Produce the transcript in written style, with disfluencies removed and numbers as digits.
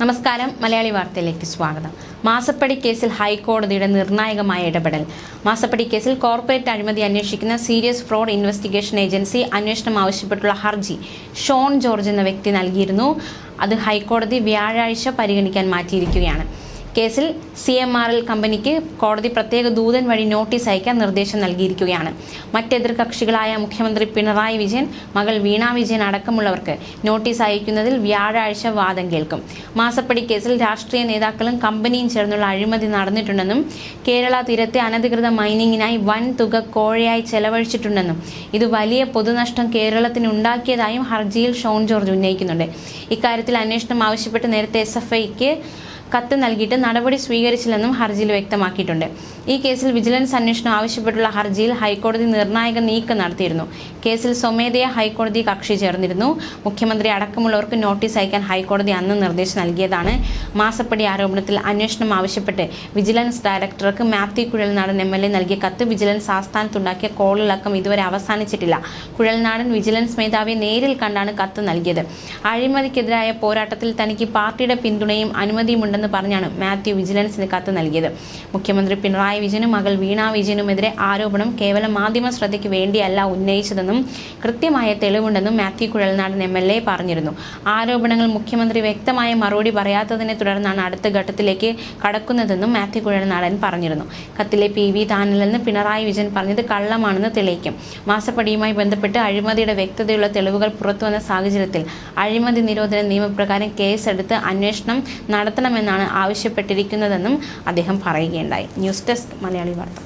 നമസ്കാരം. മലയാളി വാർത്തയിലേക്ക് സ്വാഗതം. മാസപ്പടി കേസിൽ ഹൈക്കോടതിയുടെ നിർണായകമായ ഇടപെടൽ. മാസപ്പടി കേസിൽ കോർപ്പറേറ്റ് അഴിമതി അന്വേഷിക്കുന്ന സീരിയസ് ഫ്രോഡ് ഇൻവെസ്റ്റിഗേഷൻ ഏജൻസി അന്വേഷണം ആവശ്യപ്പെട്ടുള്ള ഹർജി ഷോൺ ജോർജ് എന്ന വ്യക്തി നൽകിയിരുന്നു. അത് ഹൈക്കോടതി വ്യാഴാഴ്ച പരിഗണിക്കാൻ മാറ്റിയിരിക്കുകയാണ്. കേസിൽ CMRL കമ്പനിക്ക് കോടതി പ്രത്യേക ദൂതൻ വഴി നോട്ടീസ് അയക്കാൻ നിർദ്ദേശം നൽകിയിരിക്കുകയാണ്. മറ്റെതിർ കക്ഷികളായ മുഖ്യമന്ത്രി പിണറായി വിജയൻ, മകൾ വീണ വിജയൻ അടക്കമുള്ളവർക്ക് നോട്ടീസ് അയക്കുന്നതിൽ വ്യാഴാഴ്ച വാദം കേൾക്കും. മാസപ്പടി കേസിൽ രാഷ്ട്രീയ നേതാക്കളും കമ്പനിയും ചേർന്നുള്ള അഴിമതി നടന്നിട്ടുണ്ടെന്നും കേരള തീരത്തെ അനധികൃത മൈനിങ്ങിനായി വൻ തുക കോഴയായി ചെലവഴിച്ചിട്ടുണ്ടെന്നും ഇത് വലിയ പൊതുനഷ്ടം കേരളത്തിന് ഉണ്ടാക്കിയതായും ഹർജിയിൽ ഷോൺ ജോർജ് ഉന്നയിക്കുന്നുണ്ട്. ഇക്കാര്യത്തിൽ അന്വേഷണം ആവശ്യപ്പെട്ട് നേരത്തെ SFIക്ക് കത്ത് നൽകിയിട്ട് നടപടി സ്വീകരിച്ചില്ലെന്നും ഹർജിയിൽ വ്യക്തമാക്കിയിട്ടുണ്ട്. ഈ കേസിൽ വിജിലൻസ് അന്വേഷണം ആവശ്യപ്പെട്ടുള്ള ഹർജിയിൽ ഹൈക്കോടതി നിർണായക നീക്കം നടത്തിയിരുന്നു. കേസിൽ സ്വമേധയാ ഹൈക്കോടതി കക്ഷി ചേർന്നിരുന്നു. മുഖ്യമന്ത്രി അടക്കമുള്ളവർക്ക് നോട്ടീസ് അയക്കാൻ ഹൈക്കോടതി അന്ന് നിർദ്ദേശം നൽകിയതാണ്. മാസപ്പടി ആരോപണത്തിൽ അന്വേഷണം ആവശ്യപ്പെട്ട് വിജിലൻസ് ഡയറക്ടർക്ക് മാത്യു കുഴൽനാടൻ MLA നൽകിയ കത്ത് വിജിലൻസ് ആസ്ഥാനത്തുണ്ടാക്കിയ കോളിളക്കം ഇതുവരെ അവസാനിച്ചിട്ടില്ല. കുഴൽനാടൻ വിജിലൻസ് മേധാവിയെ നേരിൽ കണ്ടാണ് കത്ത് നൽകിയത്. അഴിമതിക്കെതിരായ പോരാട്ടത്തിൽ തനിക്ക് പാർട്ടിയുടെ പിന്തുണയും അനുമതിയുമുണ്ട് പറഞ്ഞാണ് മാത്യു വിജിലൻസിന് കത്ത് നൽകിയത്. മുഖ്യമന്ത്രി പിണറായി വിജയനും മകൾ വീണ വിജയനുമെതിരെ ആരോപണം കേവലം മാധ്യമ ശ്രദ്ധയ്ക്ക് വേണ്ടിയല്ല ഉന്നയിച്ചതെന്നും കൃത്യമായ തെളിവുണ്ടെന്നും മാത്യു കുഴൽനാടൻ MLA പറഞ്ഞിരുന്നു. ആരോപണങ്ങൾ മുഖ്യമന്ത്രി വ്യക്തമായ മറുപടി പറയാത്തതിനെ തുടർന്നാണ് അടുത്ത ഘട്ടത്തിലേക്ക് കടക്കുന്നതെന്നും മാത്യു കുഴൽനാടൻ പറഞ്ഞിരുന്നു. കത്തിലെ PV താനല്ലെന്ന് പിണറായി വിജയൻ പറഞ്ഞത് കള്ളമാണെന്ന് തെളിയിക്കും. മാസപ്പടിയുമായി ബന്ധപ്പെട്ട് അഴിമതിയുടെ വ്യക്തതയുള്ള തെളിവുകൾ പുറത്തുവന്ന സാഹചര്യത്തിൽ അഴിമതി നിരോധന നിയമപ്രകാരം കേസെടുത്ത് അന്വേഷണം നടത്തണമെന്നാണ് ആവശ്യപ്പെട്ടിരിക്കുന്നതെന്നും അദ്ദേഹം പറയുകയുണ്ടായി. ന്യൂസ് ഡെസ്ക് മലയാളി വാർത്ത.